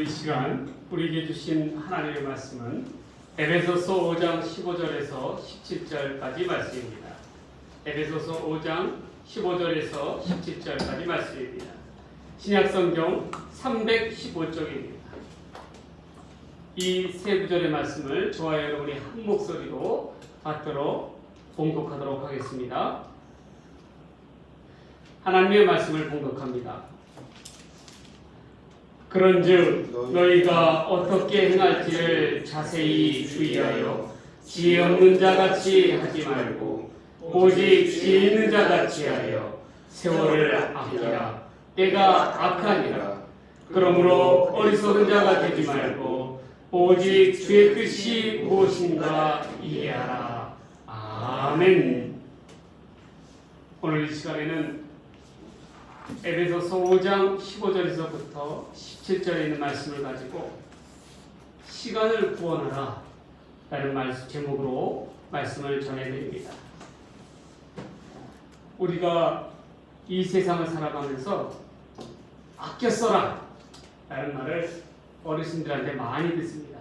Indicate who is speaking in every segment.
Speaker 1: 오늘 이 시간 우리에게 주신 하나님의 말씀은 에베소서 5장 15절에서 17절까지 말씀입니다. 에베소서 5장 15절에서 17절까지 말씀입니다. 신약성경 315쪽입니다. 이 세 구절의 말씀을 저와 여러분이 한 목소리로 받도록 봉독하도록 하겠습니다. 하나님의 말씀을 봉독합니다. 그런즉 너희가 어떻게 행할지를 자세히 주의하여 지혜 없는 자같이 하지 말고 오직 지혜 있는 자같이 하여 세월을 아끼라. 때가 악하니라. 그러므로 어리석은 자가 되지 말고 오직 주의 뜻이 무엇인가 이해하라. 아멘. 오늘 이 시간에는 에베소서 5장 15절에서부터 17절에 있는 말씀을 가지고 시간을 구원하라 라는 제목으로 말씀을 전해드립니다. 우리가 이 세상을 살아가면서 아껴 써라 라는 말을 어르신들한테 많이 듣습니다.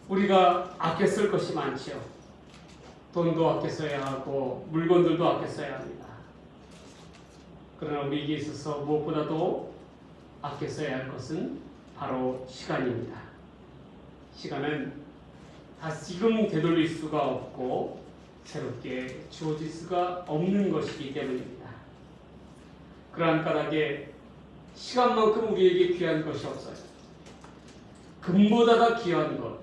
Speaker 1: 우리가 아껴 쓸 것이 많지요. 돈도 아껴 써야 하고 물건들도 아껴 써야 합니다. 그러나 우리에게 있어서 무엇보다도 아껴 써야 할 것은 바로 시간입니다. 시간은 다시금 되돌릴 수가 없고 새롭게 주어질 수가 없는 것이기 때문입니다. 그러한 까닭에 시간만큼 우리에게 귀한 것이 없어요. 금보다 더 귀한 것,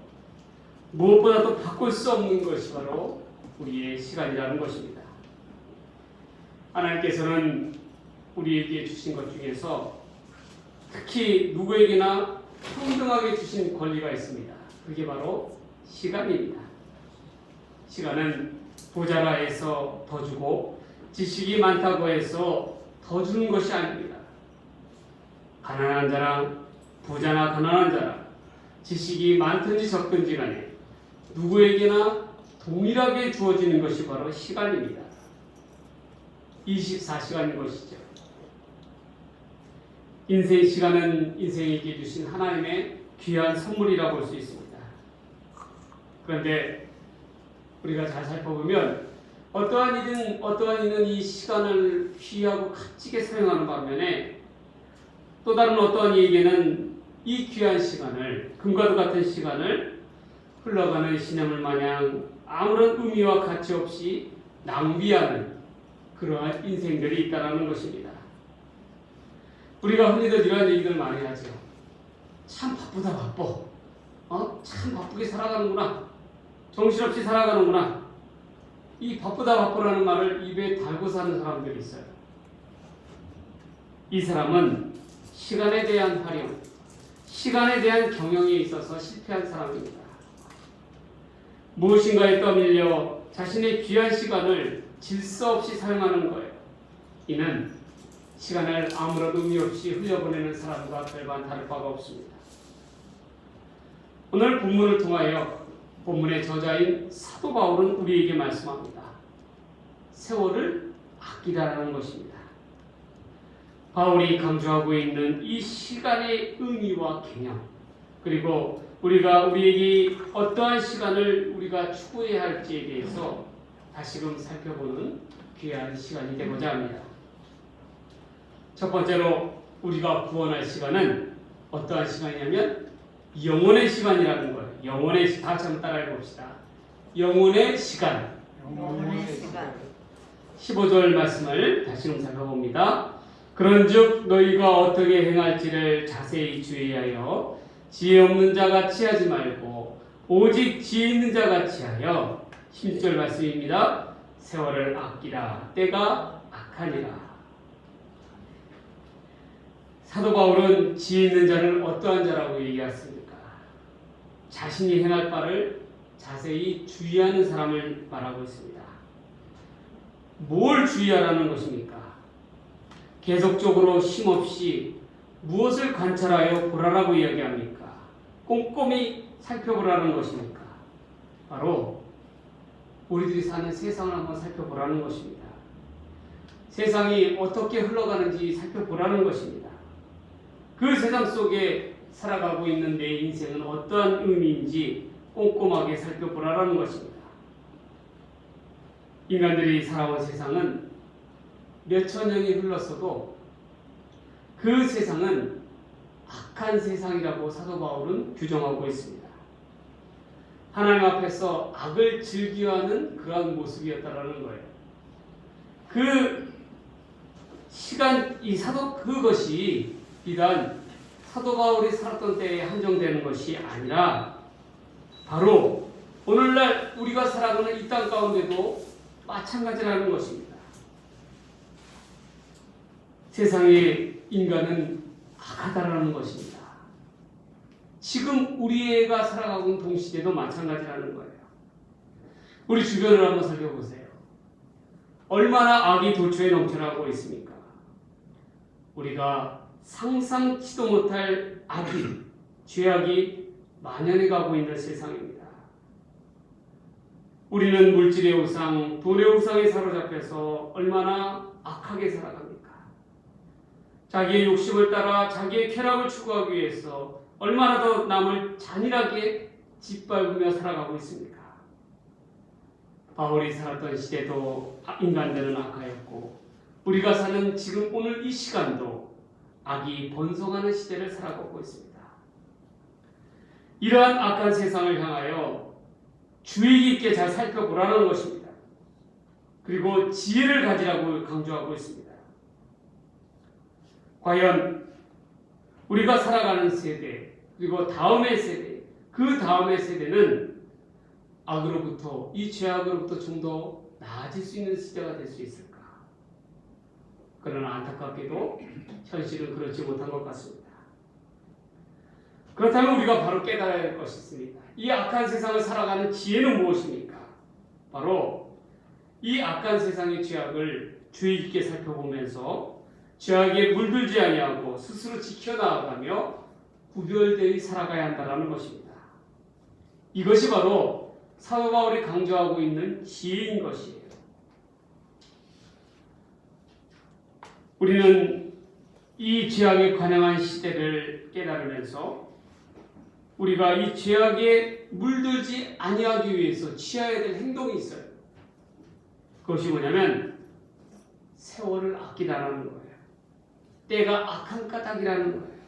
Speaker 1: 무엇보다도 바꿀 수 없는 것이 바로 우리의 시간이라는 것입니다. 하나님께서는 우리에게 주신 것 중에서 특히 누구에게나 평등하게 주신 권리가 있습니다. 그게 바로 시간입니다. 시간은 부자라 해서 더 주고 지식이 많다고 해서 더 주는 것이 아닙니다. 가난한 자랑 부자나 가난한 자랑 지식이 많든지 적든지 간에 누구에게나 동일하게 주어지는 것이 바로 시간입니다. 24시간인 것이죠. 인생의 시간은 인생에게 주신 하나님의 귀한 선물이라고 볼 수 있습니다. 그런데 우리가 잘 살펴보면 어떠한 이는 이 시간을 귀하고 값지게 사용하는 반면에 또 다른 어떠한 이에게는 이 귀한 시간을 금과도 같은 시간을 흘러가는 시냇물 마냥 아무런 의미와 가치 없이 낭비하는 그러한 인생들이 있다는 것입니다. 우리가 흔히들 이러한 얘기들 많이 하죠. 참 바쁘다 바빠. 참 바쁘게 살아가는구나. 정신없이 살아가는구나. 이 바쁘다 바쁘라는 말을 입에 달고 사는 사람들이 있어요. 이 사람은 시간에 대한 활용, 시간에 대한 경영에 있어서 실패한 사람입니다. 무엇인가에 떠밀려 자신의 귀한 시간을 질서 없이 사용하는 거예요. 이는 시간을 아무런 의미 없이 흘려보내는 사람과 별반 다를 바가 없습니다. 오늘 본문을 통하여 본문의 저자인 사도 바울은 우리에게 말씀합니다. 세월을 아끼라는 것입니다. 바울이 강조하고 있는 이 시간의 의미와 개념, 그리고 우리에게 어떠한 시간을 우리가 추구해야 할지에 대해서 다시금 살펴보는 귀한 시간이 되고자 합니다. 첫 번째로 우리가 구원할 시간은 어떠한 시간이냐면 영혼의 시간이라는 거예요. 영혼의 시간. 다 같이 한번 따라해 봅시다. 영혼의 시간. 15절 말씀을 다시 살펴봅니다. 그런즉 너희가 어떻게 행할지를 자세히 주의하여 지혜 없는 자같이 하지 말고 오직 지혜 있는 자같이 하여 16절 말씀입니다. 세월을 아끼라. 때가 악하니라. 사도 바울은 지혜 있는 자를 어떠한 자라고 얘기했습니까? 자신이 행할 바를 자세히 주의하는 사람을 말하고 있습니다. 뭘 주의하라는 것입니까? 계속적으로 쉼없이 무엇을 관찰하여 보라라고 이야기합니까? 꼼꼼히 살펴보라는 것입니까? 바로 우리들이 사는 세상을 한번 살펴보라는 것입니다. 세상이 어떻게 흘러가는지 살펴보라는 것입니다. 그 세상 속에 살아가고 있는 내 인생은 어떠한 의미인지 꼼꼼하게 살펴보라는 것입니다. 인간들이 살아온 세상은 몇천 년이 흘렀어도 그 세상은 악한 세상이라고 사도 바울은 규정하고 있습니다. 하나님 앞에서 악을 즐겨하는 그러한 모습이었다라는 거예요. 그 시간, 그것이 비단 사도 바울이 살았던 때에 한정되는 것이 아니라 바로 오늘날 우리가 살아가는 이 땅 가운데도 마찬가지라는 것입니다. 세상의 인간은 악하다라는 것입니다. 지금 우리가 살아가고 있는 동시대도 마찬가지라는 거예요. 우리 주변을 한번 살펴보세요. 얼마나 악이 도처에 넘쳐나고 있습니까? 우리가 상상치도 못할 악이, 죄악이 만연해 가고 있는 세상입니다. 우리는 물질의 우상, 돈의 우상에 사로잡혀서 얼마나 악하게 살아갑니까? 자기의 욕심을 따라 자기의 쾌락을 추구하기 위해서 얼마나 더 남을 잔인하게 짓밟으며 살아가고 있습니까? 바울이 살았던 시대도 인간들은 악하였고 우리가 사는 지금 오늘 이 시간도 악이 번성하는 시대를 살아가고 있습니다. 이러한 악한 세상을 향하여 주의 깊게 잘 살펴보라는 것입니다. 그리고 지혜를 가지라고 강조하고 있습니다. 과연 우리가 살아가는 세대, 그리고 다음의 세대, 그 다음의 세대는 악으로부터, 이 죄악으로부터 좀 더 나아질 수 있는 시대가 될 수 있을까? 그러나 안타깝게도 현실은 그렇지 못한 것 같습니다. 그렇다면 우리가 바로 깨달아야 할 것이 있습니다. 이 악한 세상을 살아가는 지혜는 무엇입니까? 바로 이 악한 세상의 죄악을 주의 깊게 살펴보면서 죄악에 물들지 아니하고 스스로 지켜나가며 구별되이 살아가야 한다는 것입니다. 이것이 바로 사도 바울이 강조하고 있는 지혜인 것이에요. 우리는 이 죄악에 관영한 시대를 깨달으면서 우리가 이 죄악에 물들지 아니하기 위해서 취해야 될 행동이 있어요. 그것이 뭐냐면 세월을 아끼라는 거예요. 때가 악한 까닭이라는 거예요.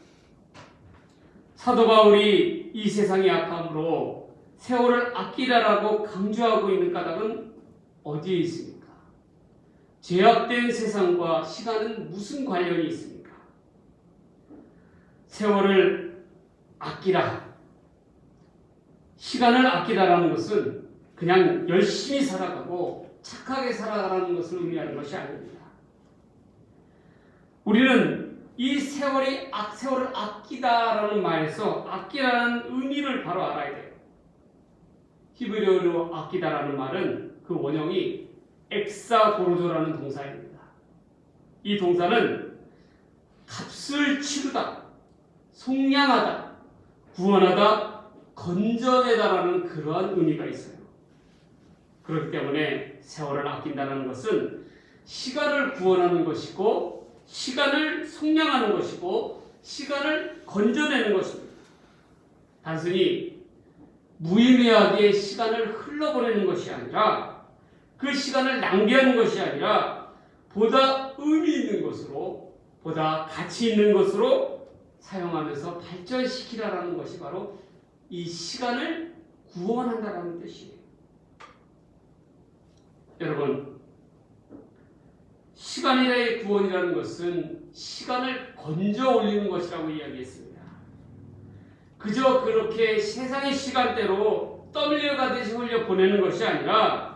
Speaker 1: 사도 바울이 이 세상의 악함으로 세월을 아끼라라고 강조하고 있는 까닭은 어디에 있습니까? 죄악된 세상과 시간은 무슨 관련이 있습니까? 세월을 아끼라, 시간을 아끼라라는 것은 그냥 열심히 살아가고 착하게 살아가라는 것을 의미하는 것이 아닙니다. 우리는 이 세월을 아끼다라는 말에서 아끼라는 의미를 바로 알아야 돼요. 히브리어로 아끼다라는 말은 그 원형이 엑사고르조라는 동사입니다. 이 동사는 값을 치르다, 속량하다, 구원하다, 건져내다라는 그러한 의미가 있어요. 그렇기 때문에 세월을 아낀다는 것은 시간을 구원하는 것이고 시간을 속량하는 것이고 시간을 건져내는 것입니다. 단순히 무의미하게 시간을 흘러보내는 것이 아니라 그 시간을 낭비하는 것이 아니라 보다 의미 있는 것으로, 보다 가치 있는 것으로 사용하면서 발전시키라라는 것이 바로 이 시간을 구원한다라는 뜻이에요. 여러분, 시간이라의 구원이라는 것은 시간을 건져 올리는 것이라고 이야기했습니다. 그저 그렇게 세상의 시간대로 떠밀려가듯이 흘려 보내는 것이 아니라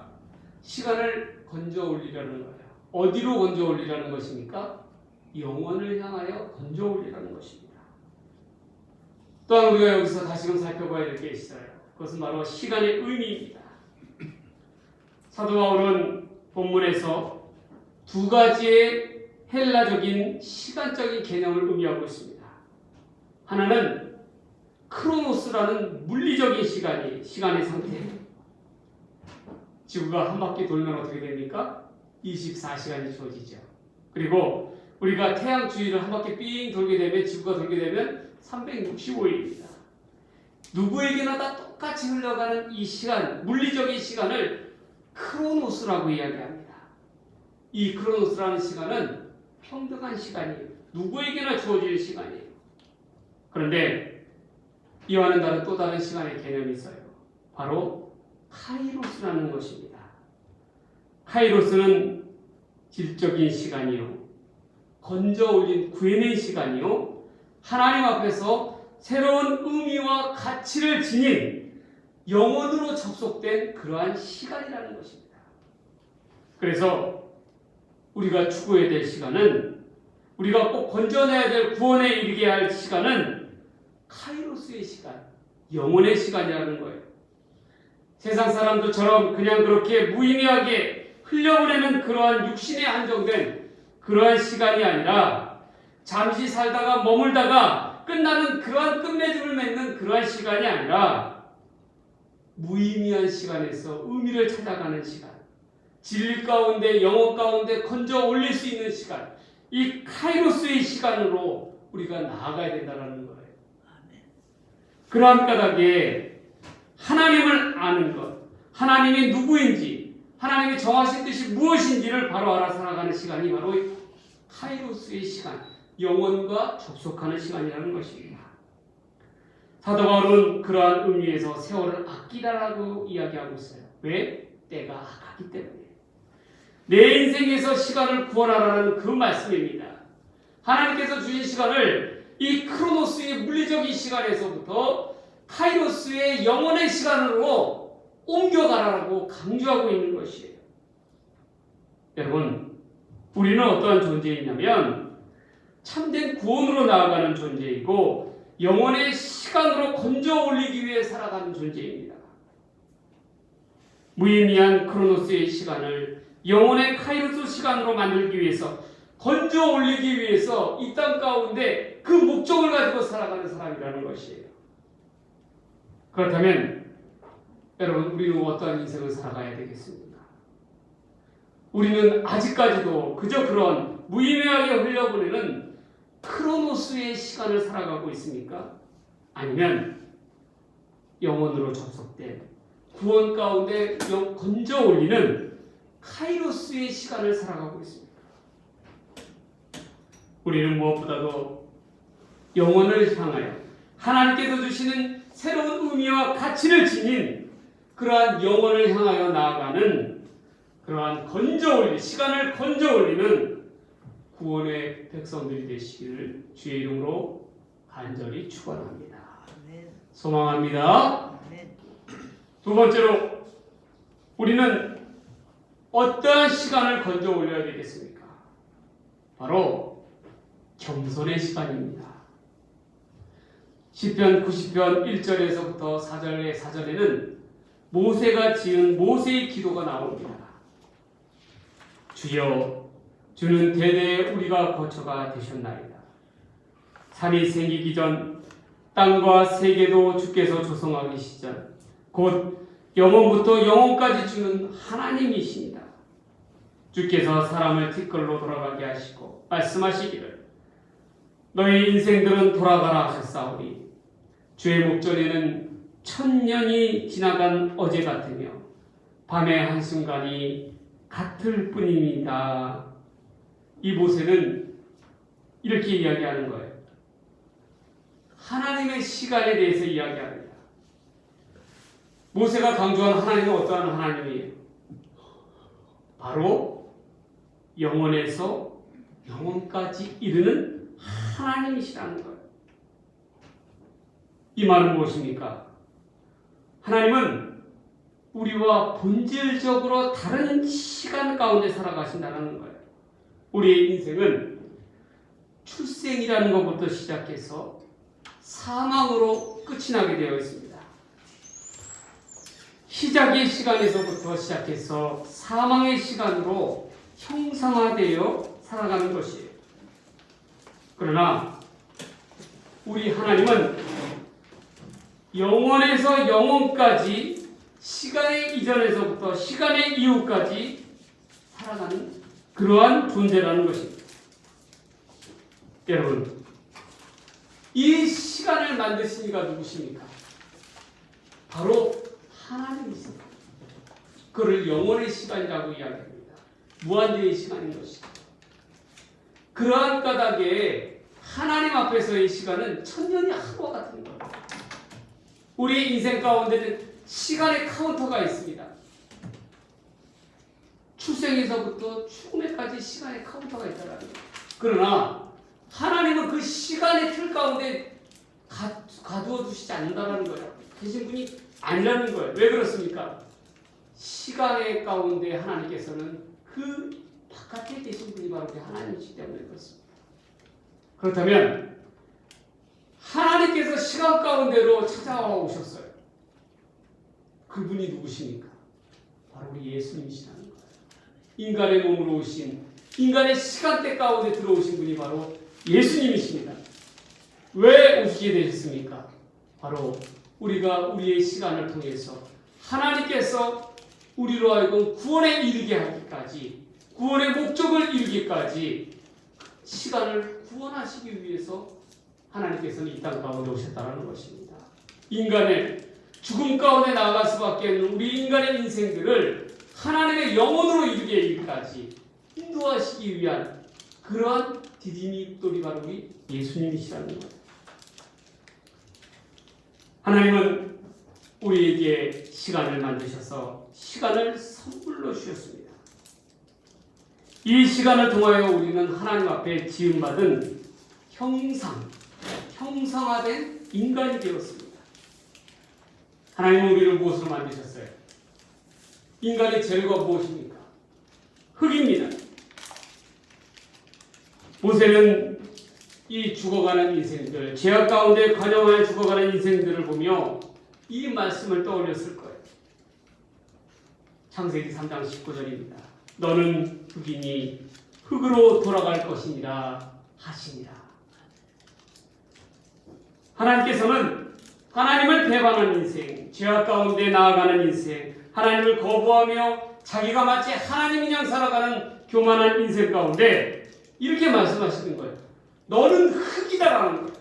Speaker 1: 시간을 건져 올리라는 거예요. 어디로 건져 올리라는 것입니까? 영원을 향하여 건져 올리라는 것입니다. 또한 우리가 여기서 다시금 살펴봐야 될 게 있어요. 그것은 바로 시간의 의미입니다. 사도 바울은 본문에서 두 가지의 헬라적인 시간적인 개념을 의미하고 있습니다. 하나는 크로노스라는 물리적인 시간의 상태. 지구가 한 바퀴 돌면 어떻게 됩니까? 24시간이 주어지죠. 그리고 우리가 태양 주위를 한 바퀴 삥 돌게 되면, 지구가 돌게 되면 365일입니다. 누구에게나 다 똑같이 흘러가는 이 시간, 물리적인 시간을 크로노스라고 이야기합니다. 이 크로노스라는 시간은 평등한 시간이에요. 누구에게나 주어질 시간이에요. 그런데 이와는 다른 또 다른 시간의 개념이 있어요. 바로 카이로스라는 것입니다. 카이로스는 질적인 시간이요, 건져 올린 구해낸 시간이요, 하나님 앞에서 새로운 의미와 가치를 지닌 영원으로 접속된 그러한 시간이라는 것입니다. 그래서 우리가 추구해야 될 시간은, 우리가 꼭 건져내야 될 구원에 이르게 할 시간은 카이로스의 시간, 영혼의 시간이라는 거예요. 세상 사람들처럼 그냥 그렇게 무의미하게 흘려보내는 그러한 육신에 한정된 그러한 시간이 아니라, 잠시 살다가 머물다가 끝나는 그러한 끝맺음을 맺는 그러한 시간이 아니라, 무의미한 시간에서 의미를 찾아가는 시간, 진리 가운데, 영혼 가운데 건져 올릴 수 있는 시간, 이 카이로스의 시간으로 우리가 나아가야 된다는 거예요. 그러한 까닭에 하나님을 아는 것, 하나님이 누구인지, 하나님이 정하신 뜻이 무엇인지를 바로 알아 살아가는 시간이 바로 카이로스의 시간, 영혼과 접속하는 시간이라는 것입니다. 사도 바울은 그러한 의미에서 세월을 아끼라라고 이야기하고 있어요. 왜? 때가 악하기 때문에. 내 인생에서 시간을 구원하라는 그 말씀입니다. 하나님께서 주신 시간을 이 크로노스의 물리적인 시간에서부터 카이로스의 영혼의 시간으로 옮겨가라고 강조하고 있는 것이에요. 여러분, 우리는 어떠한 존재이냐면 참된 구원으로 나아가는 존재이고 영혼의 시간으로 건져 올리기 위해 살아가는 존재입니다. 무의미한 크로노스의 시간을 영혼의 카이로스 시간으로 만들기 위해서, 건져 올리기 위해서 이 땅 가운데 그 목적을 가지고 살아가는 사람이라는 것이에요. 그렇다면 여러분, 우리는 어떠한 인생을 살아가야 되겠습니까? 우리는 아직까지도 그저 그런 무의미하게 흘려보내는 크로노스의 시간을 살아가고 있습니까? 아니면 영혼으로 접속된 구원 가운데 건져 올리는 카이로스의 시간을 살아가고 있습니까? 우리는 무엇보다도 영혼을 향하여 하나님께서 주시는 새로운 의미와 가치를 지닌 그러한 영혼을 향하여 나아가는 그러한 건져 올리, 시간을 건져 올리는 구원의 백성들이 되시기를 주의 이름으로 간절히 축원합니다. 소망합니다. 두 번째로, 우리는 어떠한 시간을 건져 올려야 되겠습니까? 바로 겸손의 시간입니다. 시편 90편 1절에서부터 4절에는 모세가 지은 모세의 기도가 나옵니다. 주여, 주는 대대에 우리가 거처가 되셨나이다. 산이 생기기 전, 땅과 세계도 주께서 조성하기 시전, 곧 영원부터 영원까지 주는 하나님이십니다. 주께서 사람을 티끌로 돌아가게 하시고 말씀하시기를 너희 인생들은 돌아가라 하셨사오니 주의 목전에는 1000년이 지나간 어제 같으며 밤의 한순간이 같을 뿐입니다. 이 모세는 이렇게 이야기하는 거예요. 하나님의 시간에 대해서 이야기합니다. 모세가 강조한 하나님은 어떠한 하나님이에요? 바로 영원에서 영원까지 이르는 하나님이시라는 거예요. 이 말은 무엇입니까? 하나님은 우리와 본질적으로 다른 시간 가운데 살아가신다는 거예요. 우리의 인생은 출생이라는 것부터 시작해서 사망으로 끝이 나게 되어 있습니다. 시작의 시간에서부터 시작해서 사망의 시간으로 형상화되어 살아가는 것이에요. 그러나 우리 하나님은 영원에서 영원까지, 시간의 이전에서부터 시간의 이후까지 살아가는 그러한 존재라는 것입니다. 여러분, 이 시간을 만드신 이가 누구십니까? 바로 하나님이십니다. 그를 영원의 시간이라고 이야기합니다. 무한대의 시간인 것이죠. 그러한 까닭에 하나님 앞에서의 시간은 천년이 하루와 같은 거예요. 우리의 인생 가운데는 시간의 카운터가 있습니다. 출생에서부터 죽음에까지 시간의 카운터가 있다는 거예요. 그러나 하나님은 그 시간의 틀 가운데 가두어 두시지 않는다는 거예요. 계신 분이 아니라는 거예요. 왜 그렇습니까? 시간의 가운데 하나님께서는 그 바깥에 계신 분이 바로 그 하나님이시기 때문에 그렇습니다. 그렇다면 하나님께서 시간 가운데로 찾아와 오셨어요. 그분이 누구십니까? 바로 우리 예수님이시라는 거예요. 인간의 몸으로 오신, 인간의 시간대 가운데 들어오신 분이 바로 예수님이십니다. 왜 오시게 되셨습니까? 바로 우리가 우리의 시간을 통해서 하나님께서 우리로 하여금 구원에 이르게 하기까지, 구원의 목적을 이루기까지 시간을 구원하시기 위해서 하나님께서는 이 땅 가운데 오셨다는 것입니다. 인간의 죽음 가운데 나아갈 수밖에 없는 우리 인간의 인생들을 하나님의 영혼으로 이르기까지 인도하시기 위한 그러한 디디미돌이 바로 우리 예수님이시라는 거예요. 하나님은 우리에게 시간을 만드셔서 시간을 선물로 주셨습니다. 이 시간을 통하여 우리는 하나님 앞에 지음받은 형상화된 인간이 되었습니다. 하나님은 우리를 무엇으로 만드셨어요? 인간의 재료가 무엇입니까? 흙입니다. 모세는 이 죽어가는 인생들, 죄악 가운데 관영하여 죽어가는 인생들을 보며 이 말씀을 떠올렸을 거예요. 창세기 3장 19절입니다. 너는 흙이니 흙으로 돌아갈 것이니라 하시니라. 하나님께서는 하나님을 배반하는 인생, 죄악 가운데 나아가는 인생, 하나님을 거부하며 자기가 마치 하나님인 양 살아가는 교만한 인생 가운데 이렇게 말씀하시는 거예요. 너는 흙이다라는 거예요.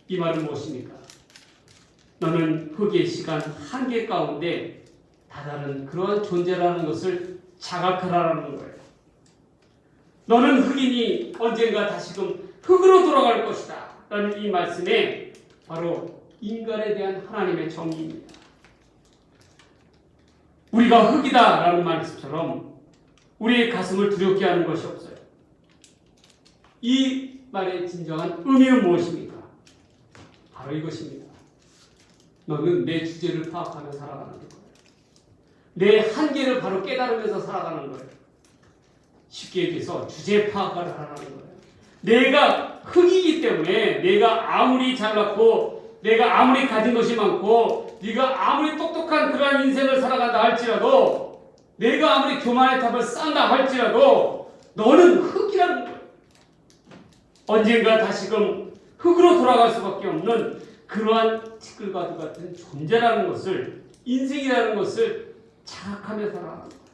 Speaker 1: 이 말은 무엇입니까? 너는 흙의 시간 한계 가운데 다다른 그러한 존재라는 것을 자각하라는 거예요. 너는 흙이니 언젠가 다시금 흙으로 돌아갈 것이다 라는 이 말씀에 바로 인간에 대한 하나님의 정의입니다. 우리가 흙이다 라는 말씀처럼 우리의 가슴을 두렵게 하는 것이 없어요. 이 말의 진정한 의미는 무엇입니까? 바로 이것입니다. 너는 내 주제를 파악하며 살아가는 거예요. 내 한계를 바로 깨달으면서 살아가는 거예요. 쉽게 얘기해서 주제 파악을 하라는 거예요. 내가 흙이기 때문에 내가 아무리 잘났고 내가 아무리 가진 것이 많고 네가 아무리 똑똑한 그러한 인생을 살아간다 할지라도 내가 아무리 교만의 탑을 쌓는다 할지라도 너는 흙이라는 거예요. 언젠가 다시금 흙으로 돌아갈 수밖에 없는 그러한 티끌과도 같은 존재라는 것을, 인생이라는 것을 자각하며 살아가는 거예요.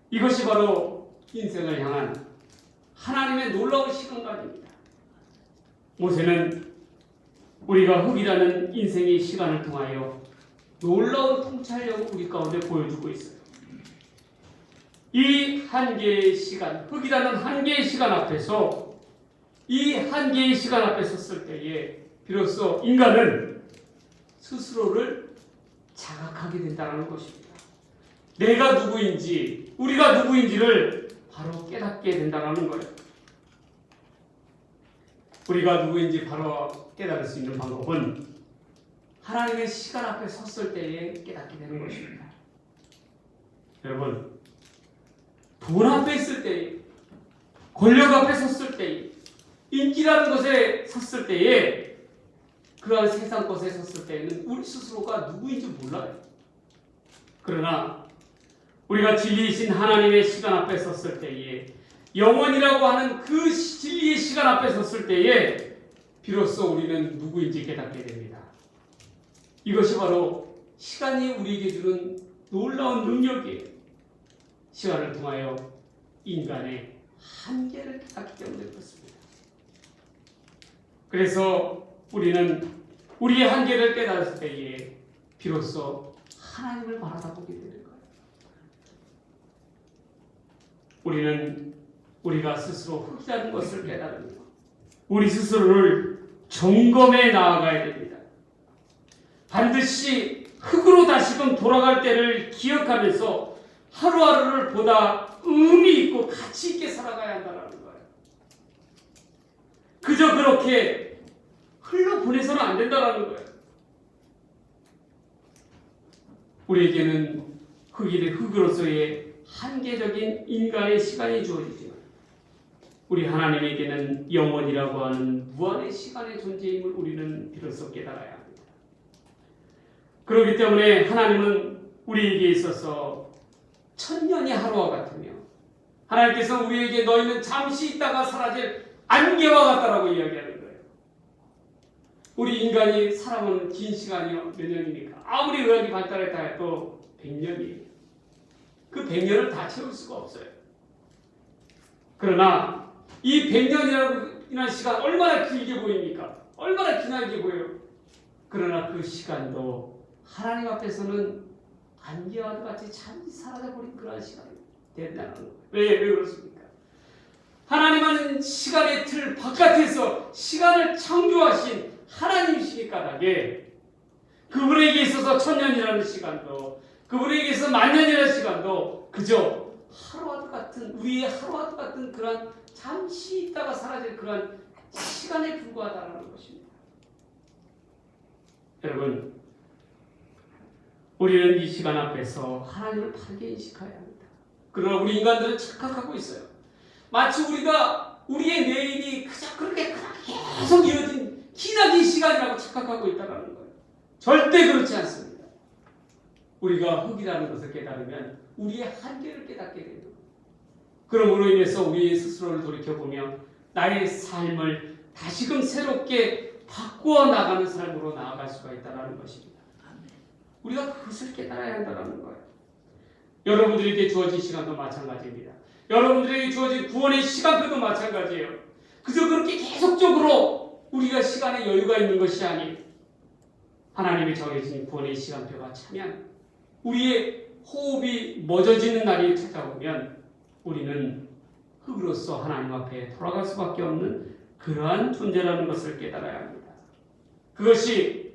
Speaker 1: 이것이 바로 인생을 향한 하나님의 놀라운 시간관입니다. 모세는 우리가 흙이라는 인생의 시간을 통하여 놀라운 통찰력을 우리 가운데 보여주고 있어요. 이 한계의 시간, 흙이라는 한계의 시간 앞에서, 이 한계의 시간 앞에 섰을 때에 비로소 인간은 스스로를 자각하게 된다는 것입니다. 내가 누구인지, 우리가 누구인지를 바로 깨닫게 된다는 거예요. 우리가 누구인지 바로 깨달을 수 있는 방법은 하나님의 시간 앞에 섰을 때에 깨닫게 되는 것입니다. 여러분, 돈 앞에 있을 때에, 권력 앞에 섰을 때에, 인기라는 것에 섰을 때에, 그러한 세상 것에 섰을 때에는 우리 스스로가 누구인지 몰라요. 그러나 우리가 진리이신 하나님의 시간 앞에 섰을 때에, 영원이라고 하는 그 진리의 시간 앞에 섰을 때에 비로소 우리는 누구인지 깨닫게 됩니다. 이것이 바로 시간이 우리에게 주는 놀라운 능력이에요. 시간을 통하여 인간의 한계를 깨닫기 때문에 그렇습니다. 그래서 우리는 우리의 한계를 깨달을 때에 비로소 하나님을 바라보게 되는 거예요. 우리는 우리가 스스로 흙이라는 것을 깨달으며 우리 스스로를 점검해 나아가야 됩니다. 반드시 흙으로 다시금 돌아갈 때를 기억하면서 하루하루를 보다 의미 있고 가치 있게 살아가야 한다는 거예요. 그저 그렇게 흘러보내서는 안 된다는 거예요. 우리에게는 흙으로서의 한계적인 인간의 시간이 주어지지만 우리 하나님에게는 영원이라고 하는 무한의 시간의 존재임을 우리는 비로소 깨달아야 합니다. 그렇기 때문에 하나님은 우리에게 있어서 천년이 하루와 같으며 하나님께서 우리에게 너희는 잠시 있다가 사라질 안개와 같다라고 이야기하는 거예요. 우리 인간이 살아오는 긴 시간이요 몇 년입니까? 아무리 의학이 발달했다 해도 100년이에요. 그 100년을 다 채울 수가 없어요. 그러나 이 100년이라는 시간 얼마나 길게 보입니까? 얼마나 기나게 보여요. 그러나 그 시간도 하나님 앞에서는 안개와 같이 잠시 사라져버린 그런 시간이 된다는 거예요. 왜 그렇습니까? 하나님은 시간의 틀 바깥에서 시간을 창조하신 하나님이시니 까닭에 그분에게 있어서 천년이라는 시간도 그분에게 있어서 만년이라는 시간도 그저 하루와 같은 우리의 하루와 같은 그런 잠시 있다가 사라질 그런 시간에 불과하다는 것입니다. 여러분, 우리는 이 시간 앞에서 하나님을 바르게 인식해야 합니다. 그러나 우리 인간들은 착각하고 있어요. 마치 우리가 우리의 내일이 그저 그렇게 계속 이어진 기나긴 시간이라고 착각하고 있다는 거예요. 절대 그렇지 않습니다. 우리가 흙이라는 것을 깨달으면 우리의 한계를 깨닫게 됩니다. 그러므로 인해서 우리 스스로를 돌이켜보며 나의 삶을 다시금 새롭게 바꾸어 나가는 삶으로 나아갈 수가 있다는 것입니다. 우리가 그것을 깨달아야 한다는 거예요. 여러분들에게 주어진 시간도 마찬가지입니다. 여러분들에게 주어진 구원의 시간표도 마찬가지예요. 그저 그렇게 계속적으로 우리가 시간에 여유가 있는 것이 아닌 하나님이 정해진 구원의 시간표가 차면 우리의 호흡이 멎어지는 날이 찾아오면 우리는 흙으로서 하나님 앞에 돌아갈 수밖에 없는 그러한 존재라는 것을 깨달아야 합니다. 그것이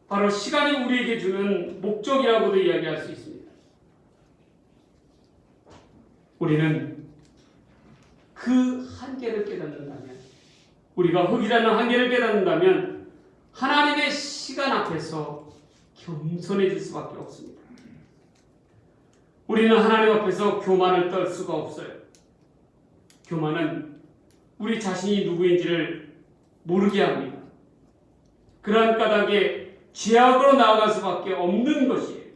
Speaker 1: 바로 시간이 우리에게 주는 목적이라고도 이야기할 수 있습니다. 우리는 그 한계를 깨닫는다면 우리가 흙이라는 한계를 깨닫는다면 하나님의 시간 앞에서 겸손해질 수밖에 없습니다. 우리는 하나님 앞에서 교만을 떨 수가 없어요. 교만은 우리 자신이 누구인지를 모르게 합니다. 그러한 까닭에 죄악으로 나아갈 수밖에 없는 것이에요.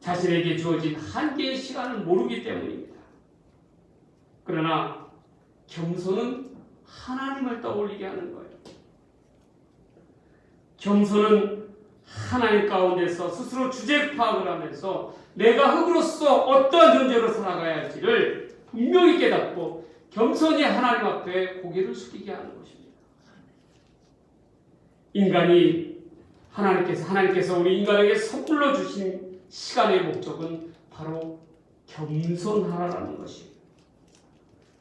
Speaker 1: 자신에게 주어진 한계의 시간을 모르기 때문입니다. 그러나 겸손은 하나님을 떠올리게 하는 거예요. 겸손은 하나님 가운데서 스스로 주제 파악을 하면서 내가 흙으로서 어떠한 존재로 살아가야 할지를 분명히 깨닫고 겸손히 하나님 앞에 고개를 숙이게 하는 것입니다. 인간이 하나님께서 우리 인간에게 선물로 주신 시간의 목적은 바로 겸손하라는 것입니다.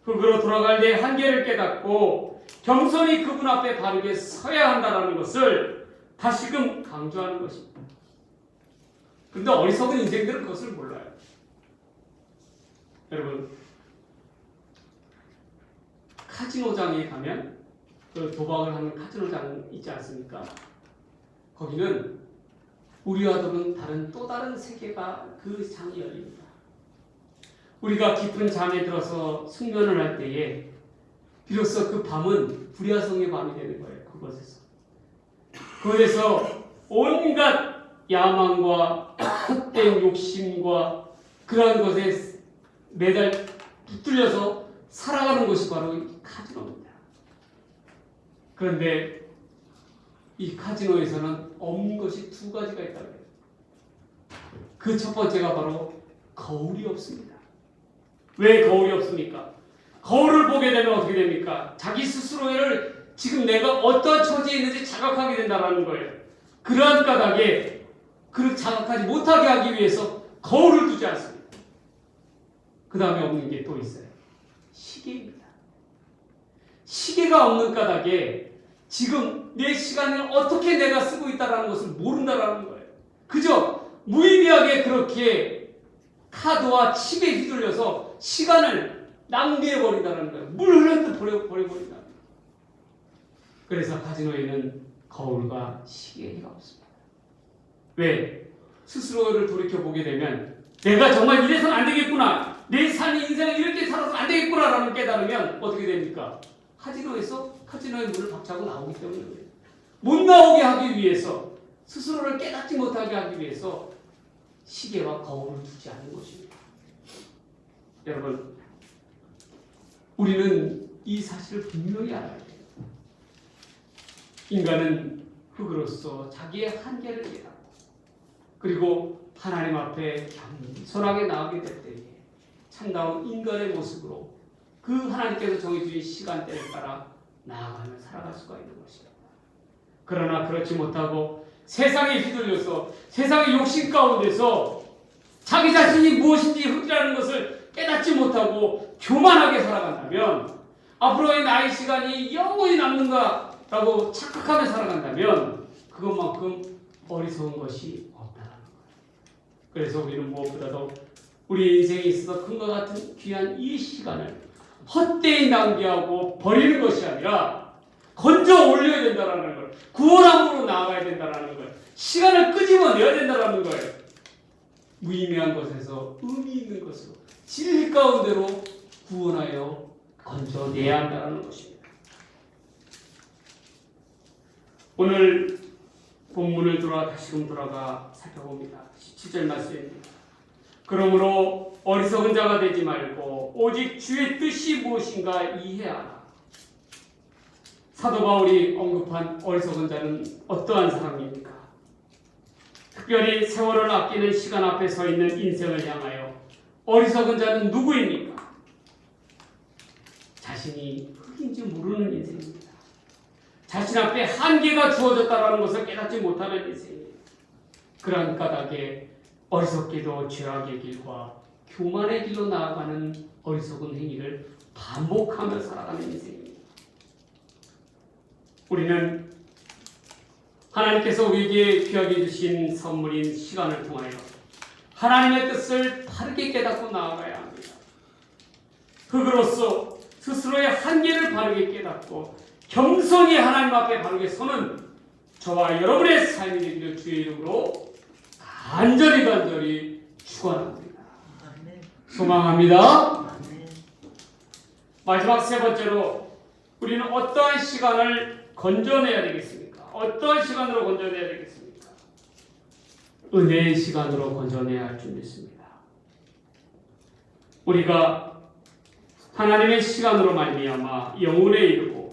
Speaker 1: 흙으로 돌아갈 내 한계를 깨닫고 겸손히 그분 앞에 바르게 서야 한다는 것을 다시금 강조하는 것입니다. 그런데 어리석은 인생들은 그것을 몰라요. 여러분, 카지노장에 가면 그 도박을 하는 카지노장 있지 않습니까? 거기는 우리와는 다른 또 다른 세계가 그 장이 열립니다. 우리가 깊은 잠에 들어서 숙면을 할 때에 비로소 그 밤은 불야성의 밤이 되는 거예요. 그곳에서. 그곳에서 온갖 야망과 헛된 욕심과 그러한 것에 매달 붙들려서 살아가는 것이 바로 이 카지노입니다. 그런데 이 카지노에서는 없는 것이 두 가지가 있다고 해요. 그 첫 번째가 바로 거울이 없습니다. 왜 거울이 없습니까? 거울을 보게 되면 어떻게 됩니까? 자기 스스로를 지금 내가 어떤 처지에 있는지 자각하게 된다는 거예요. 그러한 까닭에 그 자각하지 못하게 하기 위해서 거울을 두지 않습니다. 그 다음에 없는 게 또 있어요. 시계입니다. 시계가 없는 까닭에 지금 내 시간을 어떻게 내가 쓰고 있다는 것을 모른다는 거예요. 그저 무의미하게 그렇게 카드와 칩에 휘둘려서 시간을 낭비해버린다는 거예요. 물 흘렸듯 버려버린다. 그래서 카지노에는 거울과 시계가 없습니다. 왜? 스스로를 돌이켜보게 되면 내가 정말 이래서는 안 되겠구나. 내 삶의 인생을 이렇게 살아서 안 되겠구나라는 깨달으면 어떻게 됩니까? 카지노의 문을 박차고 나오기 때문에 못 나오게 하기 위해서 스스로를 깨닫지 못하게 하기 위해서 시계와 거울을 두지 않는 것입니다. 여러분, 우리는 이 사실을 분명히 알아야 돼요. 인간은 흙으로서 자기의 한계를 깨닫고 그리고 하나님 앞에 겸손하게 나아가게 될 때에 참다운 인간의 모습으로 그 하나님께서 정해주신 시간대를 따라 나아가며 살아갈 수가 있는 것입니다. 그러나 그렇지 못하고 세상에 휘둘려서 세상의 욕심 가운데서 자기 자신이 무엇인지 흙이라는 것을 깨닫지 못하고 교만하게 살아간다면 앞으로의 나의 시간이 영원히 남는가라고 착각하며 살아간다면 그것만큼 어리석은 것이 없다는 거예요. 그래서 우리는 무엇보다도 우리 인생에 있어서 큰 것 같은 귀한 이 시간을 헛되이 낭비하고 버리는 것이 아니라 건져 올려야 된다는 걸, 구원함으로 나아가야 된다는 걸, 시간을 끄집어내야 된다는 거예요. 무의미한 것에서 의미 있는 것으로 진리 가운데로 구원하여 건져내야 한다는 것입니다. 오늘 본문을 다시금 돌아가 살펴봅니다. 17절 말씀입니다. 그러므로 어리석은 자가 되지 말고 오직 주의 뜻이 무엇인가 이해하라. 사도 바울이 언급한 어리석은 자는 어떠한 사람입니까? 특별히 세월을 아끼는 시간 앞에 서 있는 인생을 향하여 어리석은 자는 누구입니까? 자신이 흙인지 모르는 인생입니다. 자신 앞에 한계가 주어졌다는 것을 깨닫지 못하는 인생입니다. 그러한 까닭에 어리석게도 죄악의 길과 교만의 길로 나아가는 어리석은 행위를 반복하며 살아가는 인생입니다. 우리는 하나님께서 우리에게 귀하게 주신 선물인 시간을 통하여 하나님의 뜻을 바르게 깨닫고 나아가야 합니다. 흙으로서 스스로의 한계를 바르게 깨닫고 겸손히 하나님 앞에 바르게 서는 저와 여러분의 삶이 되기를 주의 이름으로 간절히 축원합니다. 소망합니다. 마지막 세 번째로 우리는 어떠한 시간을 건져내야 되겠습니까? 어떠한 시간으로 건져내야 되겠습니까? 은혜의 시간으로 건져내야 할 줄 믿습니다. 우리가 하나님의 시간으로 말미암아 영혼에 이르고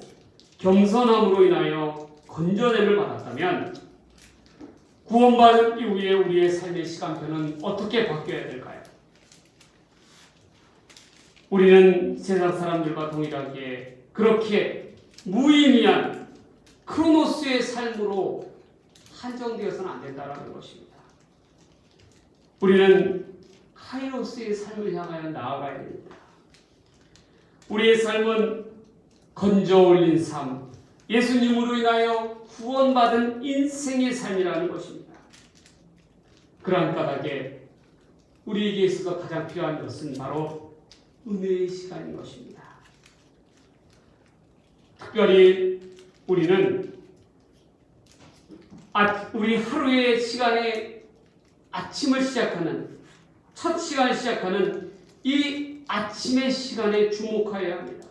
Speaker 1: 겸손함으로 인하여 건져냄을 받았다면 구원받은 이후에 우리의 삶의 시간표는 어떻게 바뀌어야 될까요? 우리는 세상 사람들과 동일하게 그렇게 무의미한 크로노스의 삶으로 한정되어서는 안 된다는 것입니다. 우리는 카이로스의 삶을 향하여 나아가야 됩니다. 우리의 삶은 건져 올린 삶, 예수님으로 인하여 구원받은 인생의 삶이라는 것입니다. 그러한 까닭에 우리에게 있어서 가장 필요한 것은 바로 은혜의 시간인 것입니다. 특별히 우리는 우리 하루의 시간에 아침을 시작하는 첫 시간을 시작하는 이 아침의 시간에 주목하여야 합니다.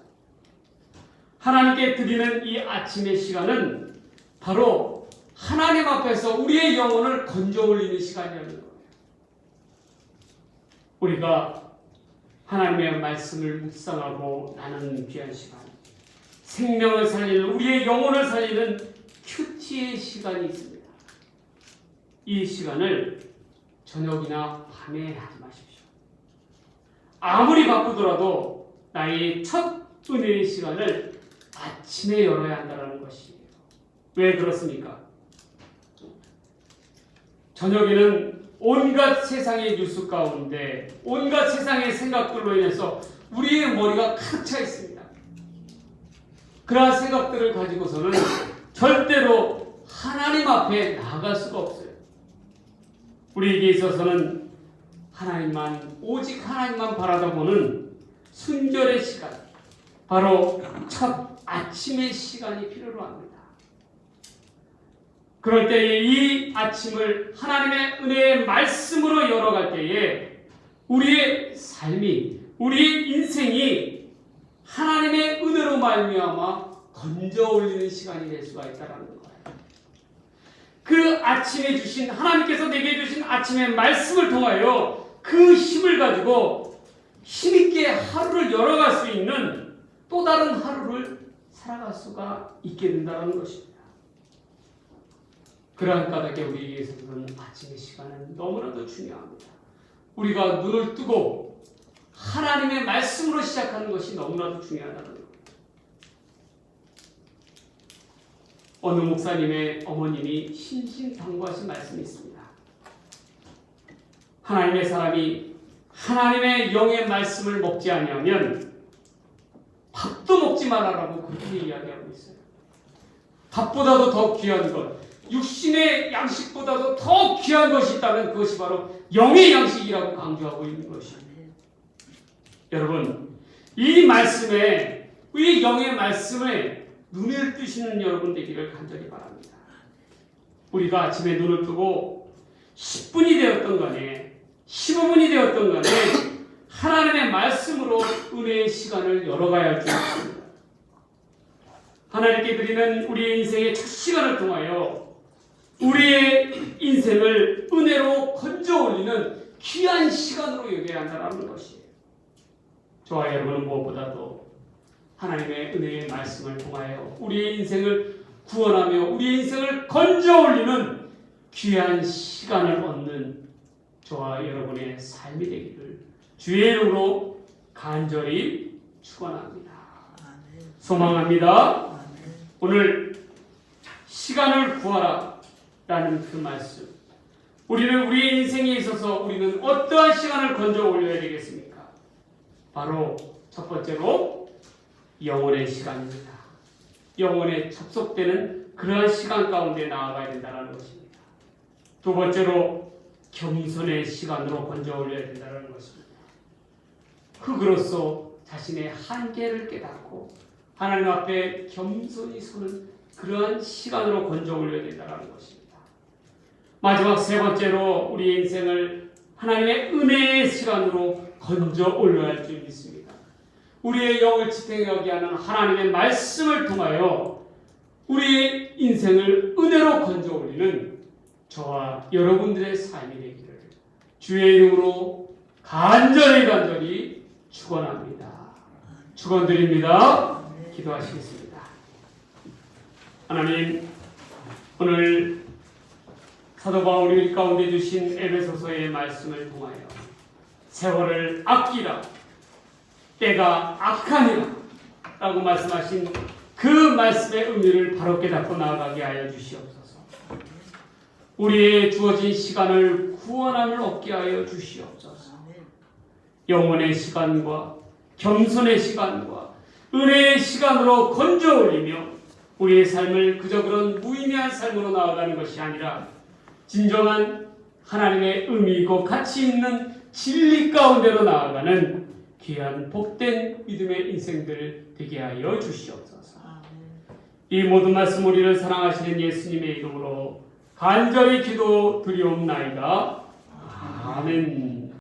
Speaker 1: 하나님께 드리는 이 아침의 시간은 바로 하나님 앞에서 우리의 영혼을 건져 올리는 시간이라는 거예요. 우리가 하나님의 말씀을 묵상하고 나누는 귀한 시간, 생명을 살리는 우리의 영혼을 살리는 큐티의 시간이 있습니다. 이 시간을 저녁이나 밤에 하지 마십시오. 아무리 바쁘더라도 나의 첫 은혜의 시간을 아침에 열어야 한다는 것이에요. 왜 그렇습니까? 저녁에는 온갖 세상의 뉴스 가운데 온갖 세상의 생각들로 인해서 우리의 머리가 가득 차 있습니다. 그러한 생각들을 가지고서는 절대로 하나님 앞에 나아갈 수가 없어요. 우리에게 있어서는 하나님만, 오직 하나님만 바라다보는 순결의 시간, 바로 첫 아침의 시간이 필요로 합니다. 그럴 때에 이 아침을 하나님의 은혜의 말씀으로 열어갈 때에 우리의 삶이, 우리의 인생이 하나님의 은혜로 말미암아 건져 올리는 시간이 될 수가 있다는 거예요. 그 아침에 주신, 하나님께서 내게 주신 아침의 말씀을 통하여 그 힘을 가지고 힘있게 하루를 열어갈 수 있는 또 다른 하루를 살아갈 수가 있게 된다는 것입니다. 그러한 까닭에 우리에게서는 아침의 시간은 너무나도 중요합니다. 우리가 눈을 뜨고 하나님의 말씀으로 시작하는 것이 너무나도 중요하다는 겁니다. 어느 목사님의 어머님이 신신당부하신 말씀이 있습니다. 하나님의 사람이 하나님의 영의 말씀을 먹지 아니하면 밥도 먹지 말아라고 그렇게 이야기하고 있어요. 밥보다도 더 귀한 것, 육신의 양식보다도 더 귀한 것이 있다면 그것이 바로 영의 양식이라고 강조하고 있는 것입니다. 여러분, 이 말씀에, 이 영의 말씀에 눈을 뜨시는 여러분 되기를 간절히 바랍니다. 우리가 아침에 눈을 뜨고 10분이 되었던 간에 15분이 되었던 간에 하나님의 말씀으로 은혜의 시간을 열어가야 할 줄 믿습니다. 하나님께 드리는 우리의 인생의 첫 시간을 통하여 우리의 인생을 은혜로 건져 올리는 귀한 시간으로 여겨야 한다는 것이에요. 저와 여러분은 무엇보다도 하나님의 은혜의 말씀을 통하여 우리의 인생을 구원하며 우리의 인생을 건져 올리는 귀한 시간을 얻는 저와 여러분의 삶이 되기를 주의 이름으로 간절히 축원합니다. 소망합니다. 오늘 시간을 구하라 라는 그 말씀, 우리는 우리의 인생에 있어서 우리는 어떠한 시간을 건져 올려야 되겠습니까? 바로 첫 번째로 영혼의 시간입니다. 영혼에 접속되는 그러한 시간 가운데 나아가야 된다는 것입니다. 두 번째로 겸손의 시간으로 건져 올려야 된다는 것입니다. 흙으로서 자신의 한계를 깨닫고 하나님 앞에 겸손히 서는 그러한 시간으로 건져 올려야 된다는 것입니다. 마지막 세 번째로 우리의 인생을 하나님의 은혜의 시간으로 건져 올려야 할 줄 믿습니다. 우리의 영을 지탱하게 하는 하나님의 말씀을 통하여 우리의 인생을 은혜로 건져 올리는 저와 여러분들의 삶이 되기를 주의 이름으로 간절히 축원합니다. 축원드립니다. 기도하시겠습니다. 하나님, 오늘 사도 바울이 가운데 주신 에베소서의 말씀을 통하여 세월을 아끼라, 때가 악하니라 라고 말씀하신 그 말씀의 의미를 바로 깨닫고 나아가게 하여 주시옵소서. 우리의 주어진 시간을 구원함을 얻게 하여 주시옵소서. 영혼의 시간과 겸손의 시간과 은혜의 시간으로 건져 올리며 우리의 삶을 그저 그런 무의미한 삶으로 나아가는 것이 아니라 진정한 하나님의 의미이고 가치 있는 진리 가운데로 나아가는 귀한 복된 믿음의 인생들 되게 하여 주시옵소서. 이 모든 말씀 우리를 사랑하시는 예수님의 이름으로 간절히 기도 드리옵나이다. 아멘.